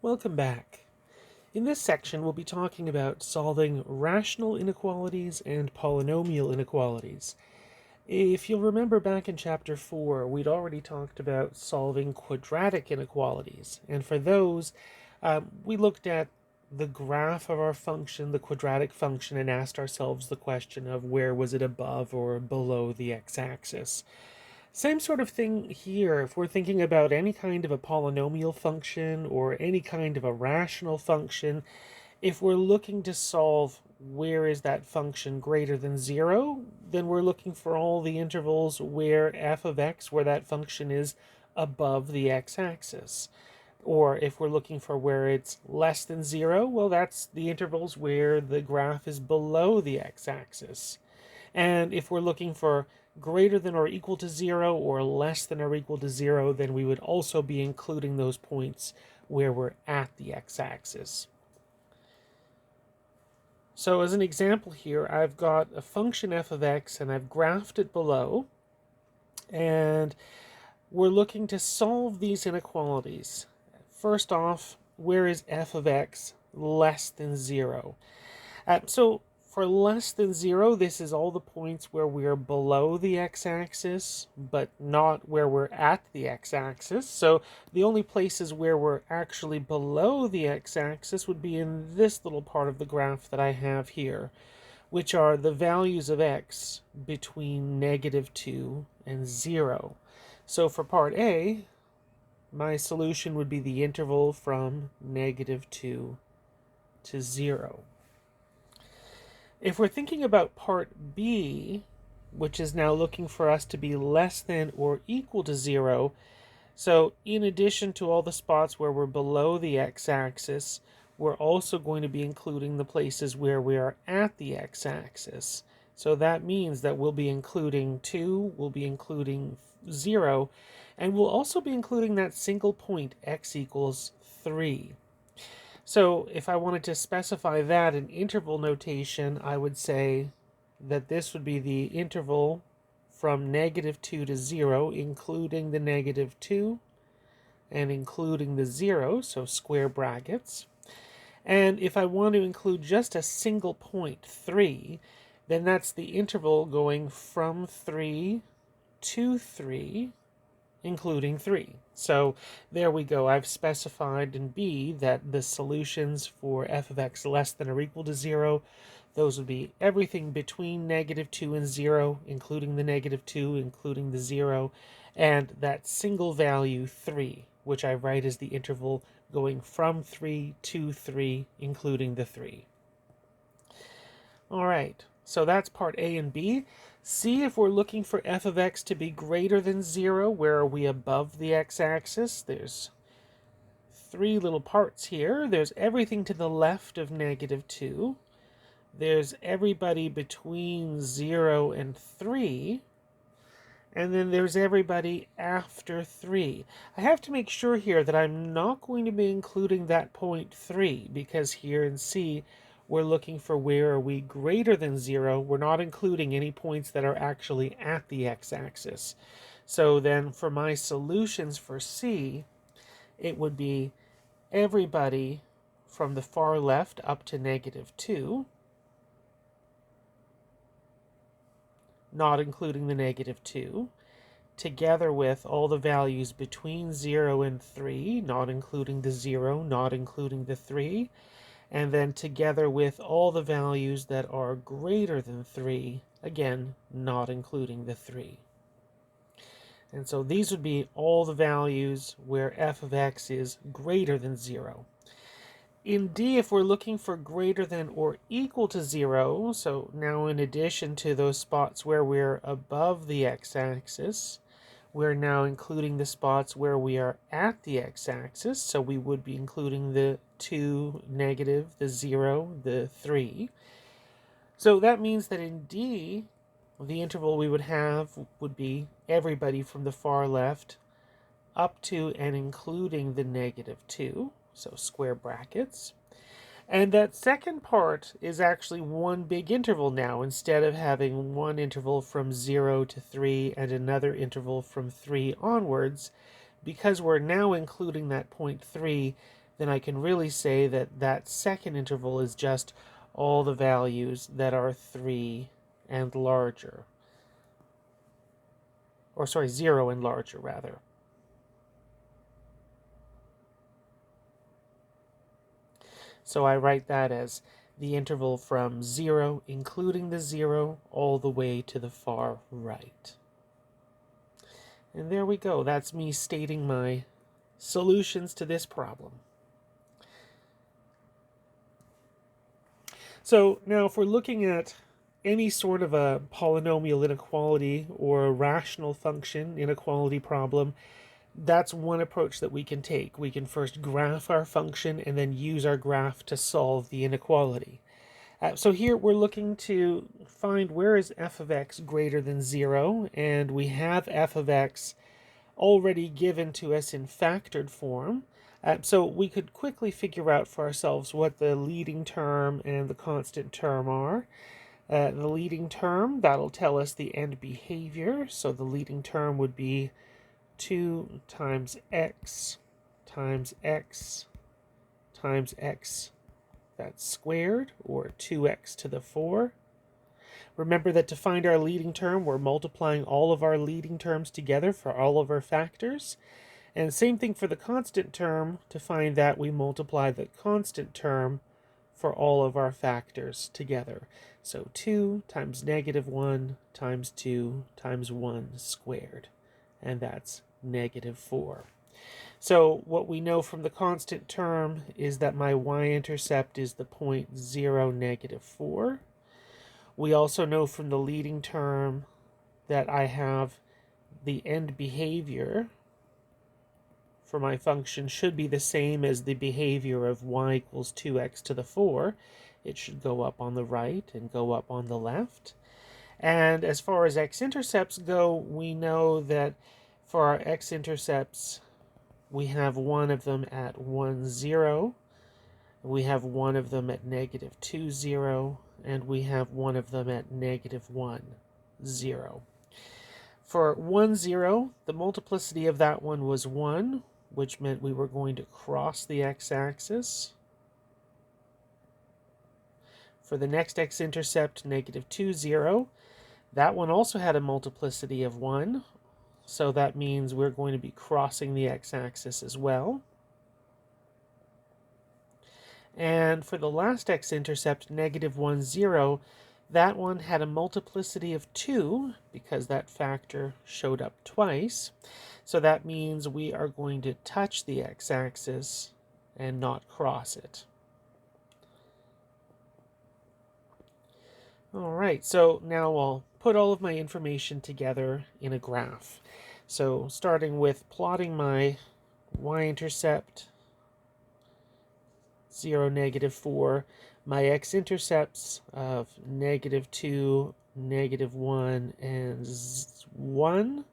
Welcome back. In this section, we'll be talking about solving rational inequalities and polynomial inequalities. If you'll remember back in Chapter 4, we'd already talked about solving quadratic inequalities. And for those, we looked at the graph of our function, the quadratic function, and asked ourselves the question of where was it above or below the x-axis. Same sort of thing here if we're thinking about any kind of a polynomial function or any kind of a rational function. If we're looking to solve where is that function greater than 0, then we're looking for all the intervals where f of x, where that function is above the x-axis. Or if we're looking for where it's less than 0, well, that's the intervals where the graph is below the x-axis. And if we're looking for greater than or equal to 0 or less than or equal to 0, then we would also be including those points where we're at the x-axis. So as an example here, I've got a function f of x and I've graphed it below. And we're looking to solve these inequalities. First off, where is f of x less than 0? So for less than 0, this is all the points where we're below the x-axis, but not where we're at the x-axis. So the only places where we're actually below the x-axis would be in this little part of the graph that I have here, which are the values of x between -2 and 0. So for part A, my solution would be the interval from -2 to 0. If we're thinking about part B, which is now looking for us to be less than or equal to 0, so in addition to all the spots where we're below the x-axis, we're also going to be including the places where we are at the x-axis. So that means that we'll be including 2, we'll be including 0, and we'll also be including that single point x equals 3. So if I wanted to specify that in interval notation, I would say that this would be the interval from -2 to 0, including the -2 and including the 0, so square brackets. And if I want to include just a single point, 3, then that's the interval going from 3 to 3, including 3. So there we go. I've specified in B that the solutions for f of x less than or equal to 0, those would be everything between -2 and 0, including the -2, including the 0, and that single value 3, which I write as the interval going from 3 to 3, including the 3. All right, so that's part A and B. C, if we're looking for f of x to be greater than 0, where are we above the x-axis? There's 3 little parts here. There's everything to the left of -2. There's everybody between 0 and 3. And then there's everybody after 3. I have to make sure here that I'm not going to be including that point 3, because here in C, we're looking for where are we greater than 0. We're not including any points that are actually at the x-axis. So then for my solutions for C, it would be everybody from the far left up to -2, not including the -2, together with all the values between 0 and 3, not including the 0, not including the 3, and then together with all the values that are greater than 3, again, not including the 3. And so these would be all the values where f of x is greater than 0. In D, if we're looking for greater than or equal to 0, so now in addition to those spots where we're above the x-axis, we're now including the spots where we are at the x-axis, so we would be including the 2, negative, the 0, the 3. So that means that in D, the interval we would have would be everybody from the far left up to and including the -2, so square brackets. And that second part is actually one big interval now, instead of having one interval from 0 to 3 and another interval from 3 onwards. Because we're now including that point 3, then I can really say that that second interval is just all the values that are 3 and larger. Or sorry, 0 and larger, rather. So I write that as the interval from 0, including the 0, all the way to the far right. And there we go. That's me stating my solutions to this problem. So now if we're looking at any sort of a polynomial inequality or a rational function inequality problem, that's one approach that we can take. We can first graph our function and then use our graph to solve the inequality. So here we're looking to find where is f of x greater than 0, and we have f of x already given to us in factored form. So we could quickly figure out for ourselves what the leading term and the constant term are. The leading term, that'll tell us the end behavior. So the leading term would be 2 times x times x times x, that's squared, or 2x to the 4. Remember that to find our leading term, we're multiplying all of our leading terms together for all of our factors. And same thing for the constant term. To find that, we multiply the constant term for all of our factors together. So 2 times negative 1 times 2 times 1 squared. And that's negative 4. So what we know from the constant term is that my y-intercept is the point 0, negative 4. We also know from the leading term that I have the end behavior for my function should be the same as the behavior of y equals 2x to the 4. It should go up on the right and go up on the left. And as far as x-intercepts go, we know that for our x-intercepts, we have one of them at 1, 0. We have one of them at negative 2, 0. And we have one of them at negative 1, 0. For 1, 0, the multiplicity of that one was 1, which meant we were going to cross the x-axis. For the next x-intercept, negative 2, 0, that one also had a multiplicity of 1, so that means we're going to be crossing the x-axis as well. And for the last x-intercept, negative 1, 0, that one had a multiplicity of 2, because that factor showed up twice. So that means we are going to touch the x-axis and not cross it. All right, so now I'll put all of my information together in a graph. So starting with plotting my y-intercept, 0, negative 4, my x-intercepts of negative 2, negative 1, and 1.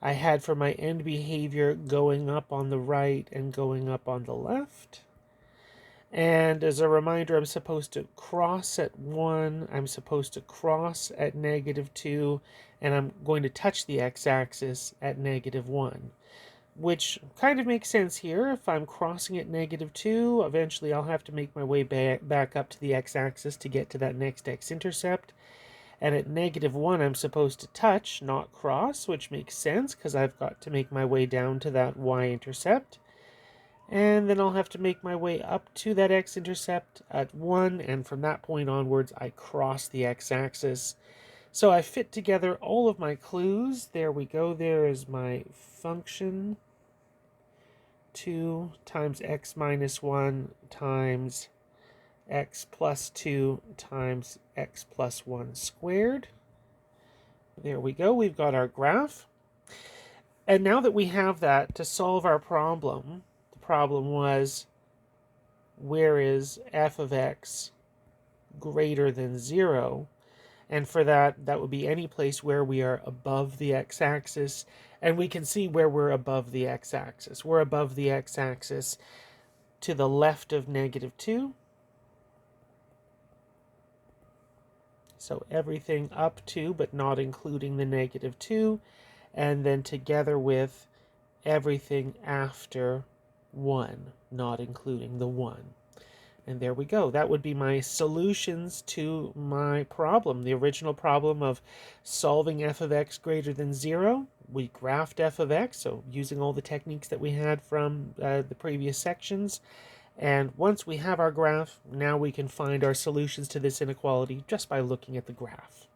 I had for my end behavior going up on the right and going up on the left. And as a reminder, I'm supposed to cross at 1, I'm supposed to cross at negative 2, and I'm going to touch the x-axis at negative 1. Which kind of makes sense here. If I'm crossing at negative 2, eventually I'll have to make my way back up to the x-axis to get to that next x-intercept. And at negative 1, I'm supposed to touch, not cross, which makes sense because I've got to make my way down to that y-intercept. And then I'll have to make my way up to that x-intercept at 1, and from that point onwards, I cross the x-axis. So I fit together all of my clues. There we go. There is my function. 2 times x minus 1 times x plus 2 times x plus 1 squared. There we go. We've got our graph. And now that we have that, to solve our problem, the problem was, where is f of x greater than 0? And for that, that would be any place where we are above the x-axis. And we can see where we're above the x-axis. We're above the x-axis to the left of negative 2. So everything up to, but not including the negative 2. And then together with everything after 1, not including the 1. And there we go. That would be my solutions to my problem. The original problem of solving f of x greater than 0. We graphed f of x, so using all the techniques that we had from the previous sections. And once we have our graph, now we can find our solutions to this inequality just by looking at the graph.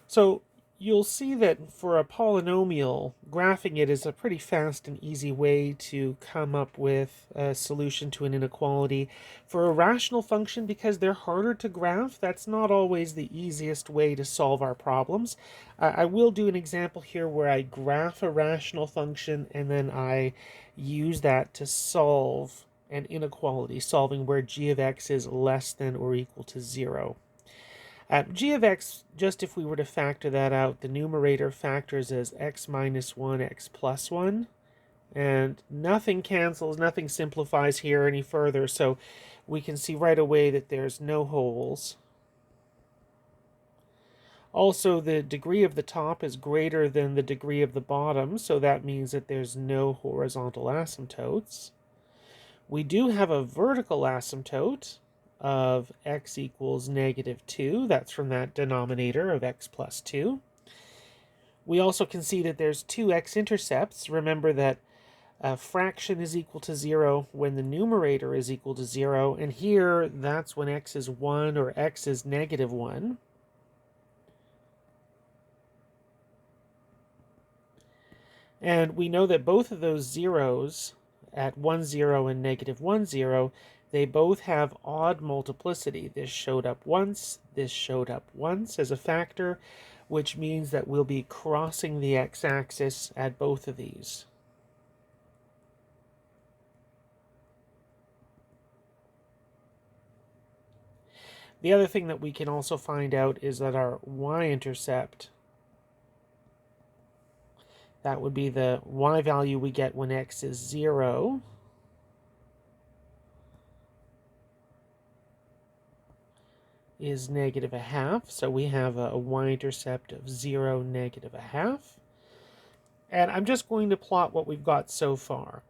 So you'll see that for a polynomial, graphing it is a pretty fast and easy way to come up with a solution to an inequality. For a rational function, because they're harder to graph, that's not always the easiest way to solve our problems. I will do an example here where I graph a rational function and then I use that to solve an inequality, solving where g of x is less than or equal to 0. G of x, just if we were to factor that out, the numerator factors as x minus 1, x plus 1. And nothing cancels, nothing simplifies here any further, so we can see right away that there's no holes. Also, the degree of the top is greater than the degree of the bottom, so that means that there's no horizontal asymptotes. We do have a vertical asymptote of x equals negative 2. That's from that denominator of x plus 2. We also can see that there's two x-intercepts. Remember that a fraction is equal to 0 when the numerator is equal to 0. And here, that's when x is 1 or x is negative 1. And we know that both of those zeros at 1, 0 and negative 1, 0, they both have odd multiplicity. This showed up once, this showed up once as a factor, which means that we'll be crossing the x-axis at both of these. The other thing that we can also find out is that our y-intercept, that would be the y value we get when x is 0, is negative 1/2. So we have a y-intercept of 0, negative 1/2. And I'm just going to plot what we've got so far.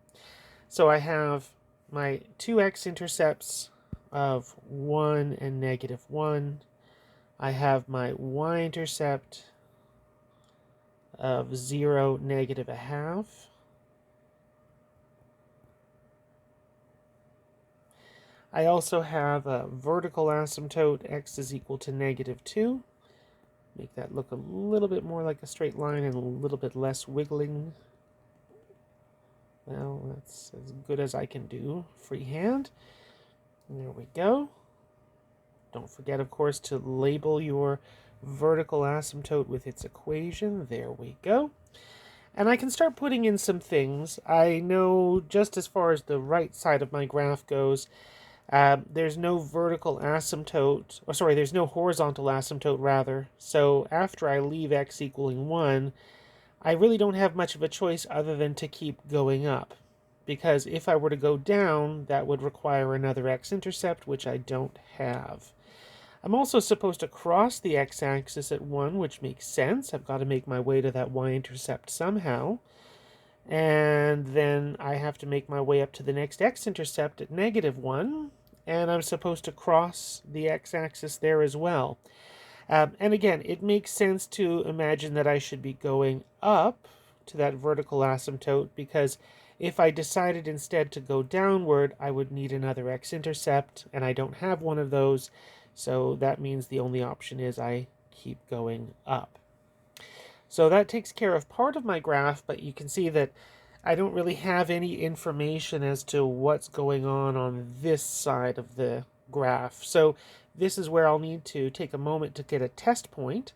So I have my two x-intercepts of 1 and negative 1. I have my y-intercept of 0, negative 1/2. I also have a vertical asymptote, x is equal to negative 2. Make that look a little bit more like a straight line and a little bit less wiggling. Well, that's as good as I can do freehand. There we go. Don't forget, of course, to label your vertical asymptote with its equation. There we go. And I can start putting in some things. I know just as far as the right side of my graph goes, there's no vertical asymptote, or sorry, there's no horizontal asymptote rather. So after I leave x equaling 1, I really don't have much of a choice other than to keep going up. Because if I were to go down, that would require another x-intercept, which I don't have. I'm also supposed to cross the x-axis at 1, which makes sense. I've got to make my way to that y-intercept somehow. And then I have to make my way up to the next x-intercept at negative 1. And I'm supposed to cross the x-axis there as well. And again, it makes sense to imagine that I should be going up to that vertical asymptote, because if I decided instead to go downward, I would need another x-intercept, and I don't have one of those, so that means the only option is I keep going up. So that takes care of part of my graph, but you can see that I don't really have any information as to what's going on this side of the graph. So this is where I'll need to take a moment to get a test point.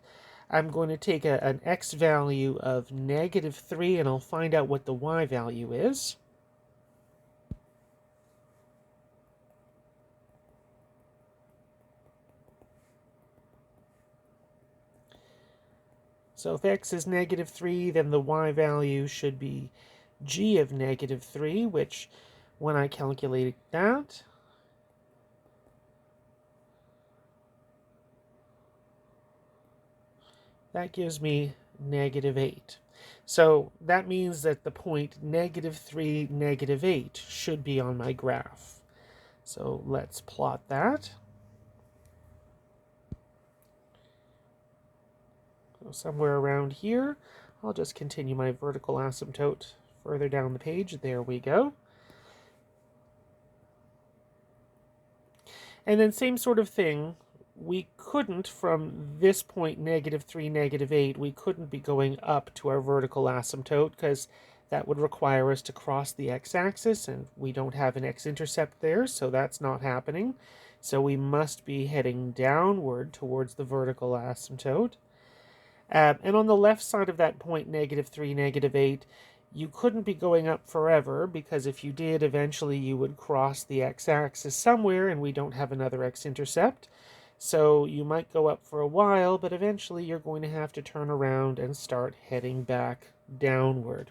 I'm going to take an x value of negative 3, and I'll find out what the y value is. So if x is negative 3, then the y value should be g of negative 3, which when I calculate that, that gives me negative 8. So that means that the point -3, -8 should be on my graph. So let's plot that. So somewhere around here, I'll just continue my vertical asymptote further down the page. There we go. And then same sort of thing, we couldn't, from this point -3, -8, we couldn't be going up to our vertical asymptote because that would require us to cross the x-axis, and we don't have an x-intercept there, so that's not happening. So we must be heading downward towards the vertical asymptote. And on the left side of that point -3, -8, you couldn't be going up forever, because if you did, eventually you would cross the x-axis somewhere, and we don't have another x-intercept. So you might go up for a while, but eventually you're going to have to turn around and start heading back downward.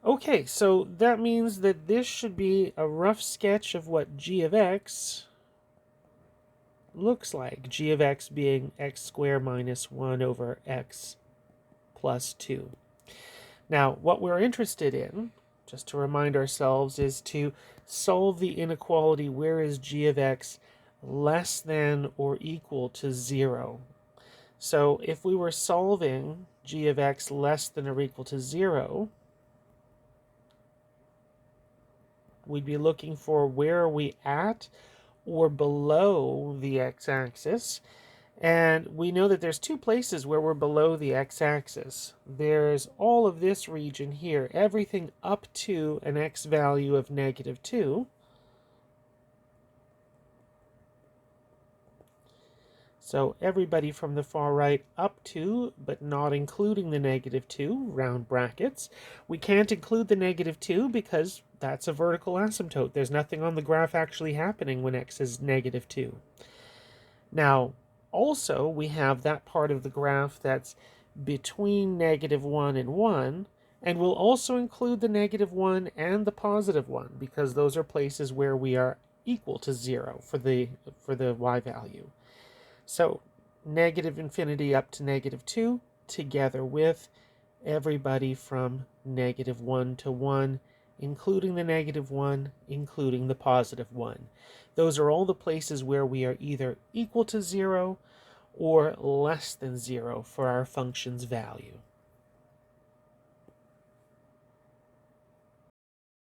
Okay, so that means that this should be a rough sketch of what g of x looks like. G of x being x squared minus 1 over x plus 2. Now, what we're interested in, just to remind ourselves, is to solve the inequality where is g of x less than or equal to 0. So if we were solving g of x less than or equal to 0, we'd be looking for where are we at or below the x-axis. And we know that there's two places where we're below the x-axis. There's all of this region here, everything up to an x value of -2. So everybody from the far right up to, but not including the -2, round brackets. We can't include the -2 because that's a vertical asymptote. There's nothing on the graph actually happening when x is -2. Now, also, we have that part of the graph that's between -1 and 1, and we'll also include the -1 and the +1, because those are places where we are equal to 0 for the y value. So, -infinity up to -2, together with everybody from -1 to 1, including the -1, including the +1. Those are all the places where we are either equal to 0 or less than 0 for our function's value.